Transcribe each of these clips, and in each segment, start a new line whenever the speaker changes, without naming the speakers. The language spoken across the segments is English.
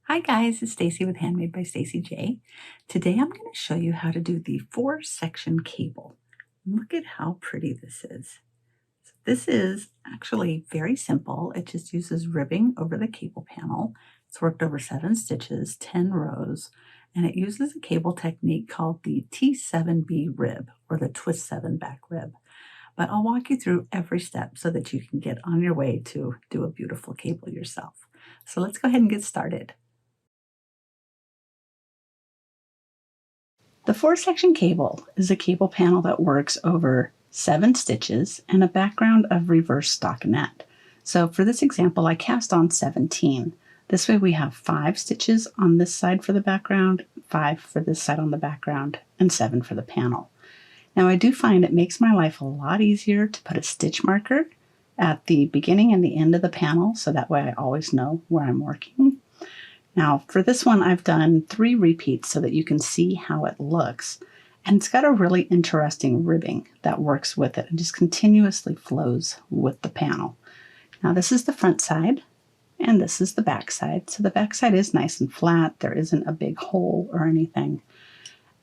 Hi guys, it's Stacy with Handmade by StacyJ. Today I'm going to show you how to do the 4-section cable. Look at how pretty this is. So this is actually very simple. It just uses ribbing over the cable panel. It's worked over 7 stitches, 10 rows, and it uses a cable technique called the T7B rib or the twist 7 back rib. But I'll walk you through every step so that you can get on your way to do a beautiful cable yourself. So let's go ahead and get started. The 4-section cable is a cable panel that works over 7 stitches and a background of reverse stockinette. So for this example, I cast on 17. This way we have 5 stitches on this side for the background, 5 for this side on the background, and 7 for the panel. Now I do find it makes my life a lot easier to put a stitch marker at the beginning and the end of the panel, so that way I always know where I'm working. Now for this one, I've done 3 repeats so that you can see how it looks. And it's got a really interesting ribbing that works with it and just continuously flows with the panel. Now this is the front side and this is the back side. So the back side is nice and flat. There isn't a big hole or anything.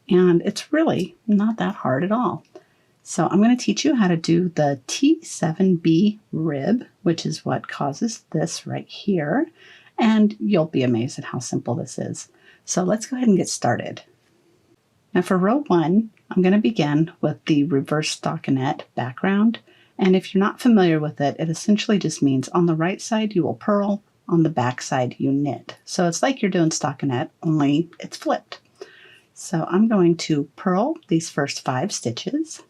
And it's really not that hard at all. So I'm going to teach you how to do the T7B rib, which is what causes this right here. And you'll be amazed at how simple this is. So let's go ahead and get started. Now for row 1, I'm going to begin with the reverse stockinette background. And if you're not familiar with it, it essentially just means on the right side you will purl, on the back side you knit. So it's like you're doing stockinette, only it's flipped. So I'm going to purl these first 5 stitches.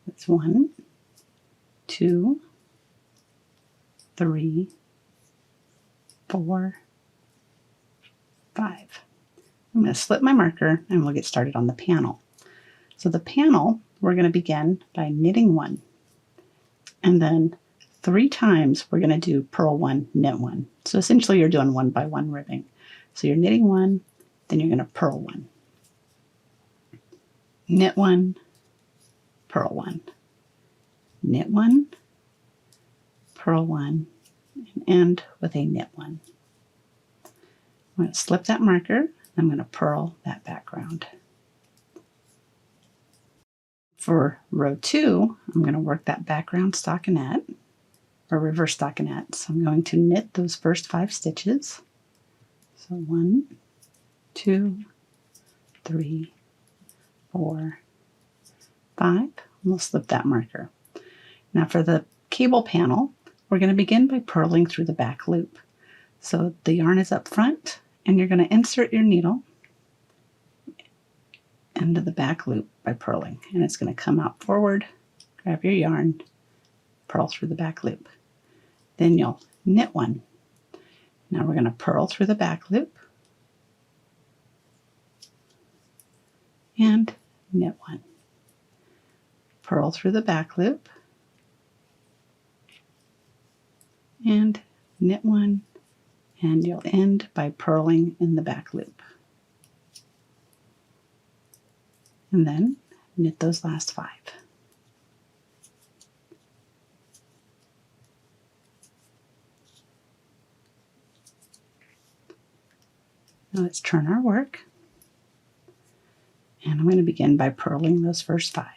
That's 1, 2, 3, 4, 5. I'm going to slip my marker and we'll get started on the panel. So the panel, we're going to begin by knitting 1. And then 3 times we're going to do purl 1, knit 1. So essentially you're doing 1 by 1 ribbing. So you're knitting 1, then you're going to purl 1. Knit 1, purl 1. Knit 1, purl 1, and end with a knit 1. I'm going to slip that marker. I'm going to purl that background. For row 2, I'm going to work that background stockinette or reverse stockinette. So I'm going to knit those first 5 stitches. So 1, 2, 3, 4, 5. And we'll slip that marker. Now for the cable panel, we're going to begin by purling through the back loop. So the yarn is up front, and you're going to insert your needle into the back loop by purling. And it's going to come out forward, grab your yarn, purl through the back loop. Then you'll knit 1. Now we're going to purl through the back loop and knit 1. Purl through the back loop and knit 1, and you'll end by purling in the back loop. And then knit those last 5. Now let's turn our work. And I'm going to begin by purling those first 5.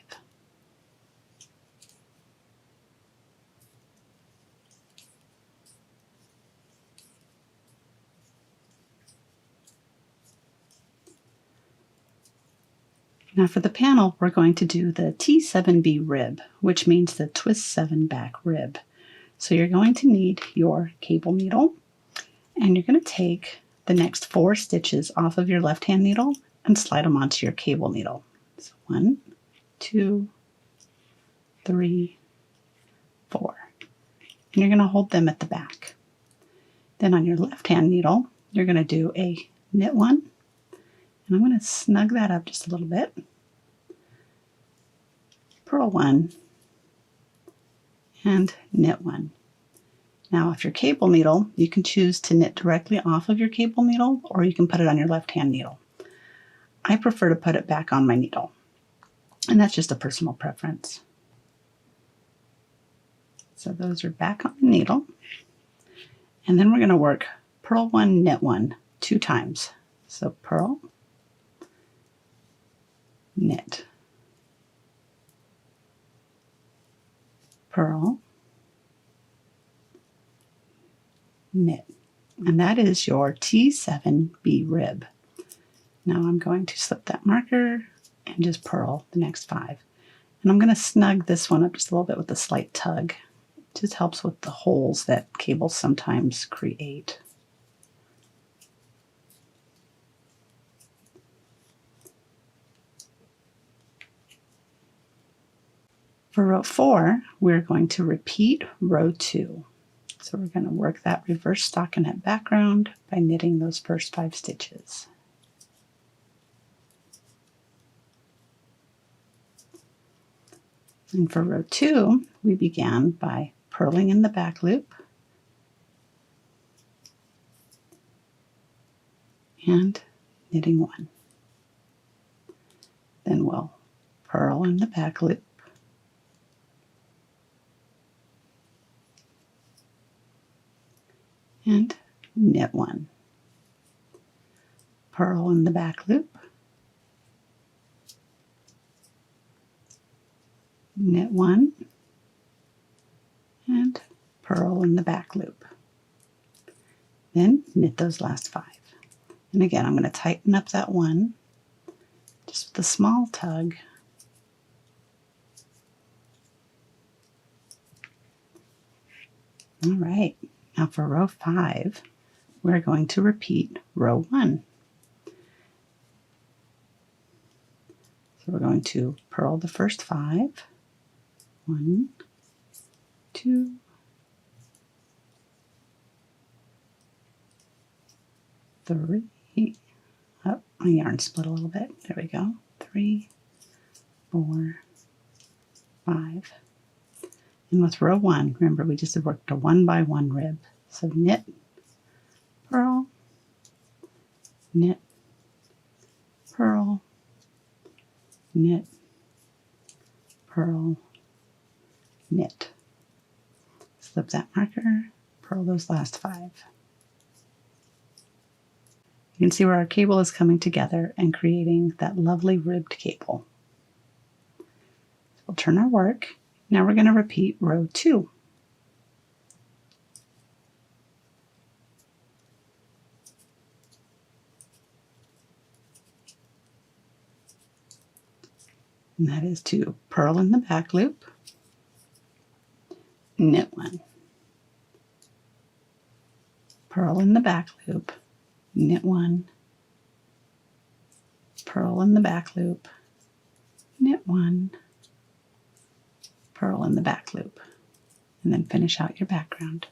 Now for the panel, we're going to do the T7B rib, which means the twist 7 back rib. So you're going to need your cable needle, and you're going to take the next 4 stitches off of your left hand needle and slide them onto your cable needle. So 1, 2, 3, 4. And you're going to hold them at the back. Then on your left hand needle, you're going to do a knit 1. And I'm going to snug that up just a little bit. Purl 1 and knit 1. Now, if your cable needle, you can choose to knit directly off of your cable needle, or you can put it on your left-hand needle. I prefer to put it back on my needle, and that's just a personal preference. So those are back on the needle. And then we're going to work purl 1, knit 1 2 times. So purl, knit, purl, knit. And that is your T7B rib. Now I'm going to slip that marker and just purl the next 5. And I'm going to snug this one up just a little bit with a slight tug. It just helps with the holes that cables sometimes create. For row 4, we're going to repeat row 2. So we're going to work that reverse stockinette background by knitting those first 5 stitches. And for row 2, we began by purling in the back loop and knitting 1. Then we'll purl in the back loop and knit 1. Purl in the back loop, knit 1, and purl in the back loop. Then knit those last 5. And again, I'm going to tighten up that 1 just with a small tug. All right, now for row 5, we're going to repeat row 1. So we're going to purl the first 5. 1, 2, 3. Oh, my yarn split a little bit. There we go. 3, 4, 5. And with row 1, remember we just worked a 1 by 1 rib. So knit, purl, knit, purl, knit, purl, knit. Slip that marker, purl those last 5. You can see where our cable is coming together and creating that lovely ribbed cable. So we'll turn our work. Now we're going to repeat row 2. And that is to purl in the back loop, knit 1, purl in the back loop, knit 1, purl in the back loop, knit 1, purl in the back loop, and then finish out your background.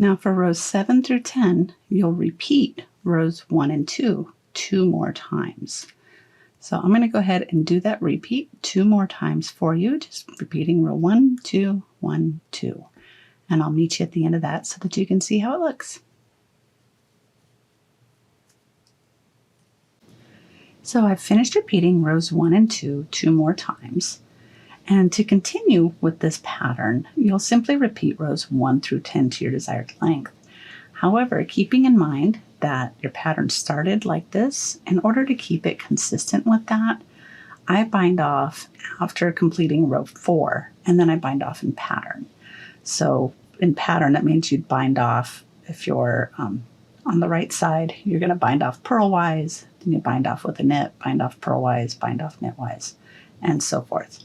Now for rows 7 through 10, you'll repeat rows 1 and 2 more times. So I'm going to go ahead and do that repeat 2 more times for you, just repeating row 1, 2, 1, 2. And I'll meet you at the end of that so that you can see how it looks. So I've finished repeating rows 1 and 2 more times. And to continue with this pattern, you'll simply repeat rows 1 through 10 to your desired length. However, keeping in mind that your pattern started like this, in order to keep it consistent with that, I bind off after completing row 4, and then I bind off in pattern. So in pattern, that means you'd bind off, if you're on the right side, you're going to bind off purlwise, then you bind off with a knit, bind off purlwise, bind off knitwise, and so forth.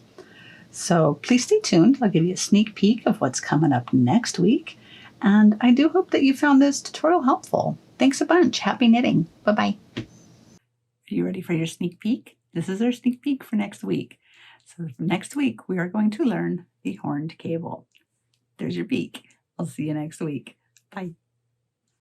So please stay tuned. I'll give you a sneak peek of what's coming up next week. And I do hope that you found this tutorial helpful. Thanks a bunch. Happy knitting. Bye-bye. Are you ready for your sneak peek? This is our sneak peek for next week. So next week, we are going to learn the horned cable. There's your peek. I'll see you next week. Bye.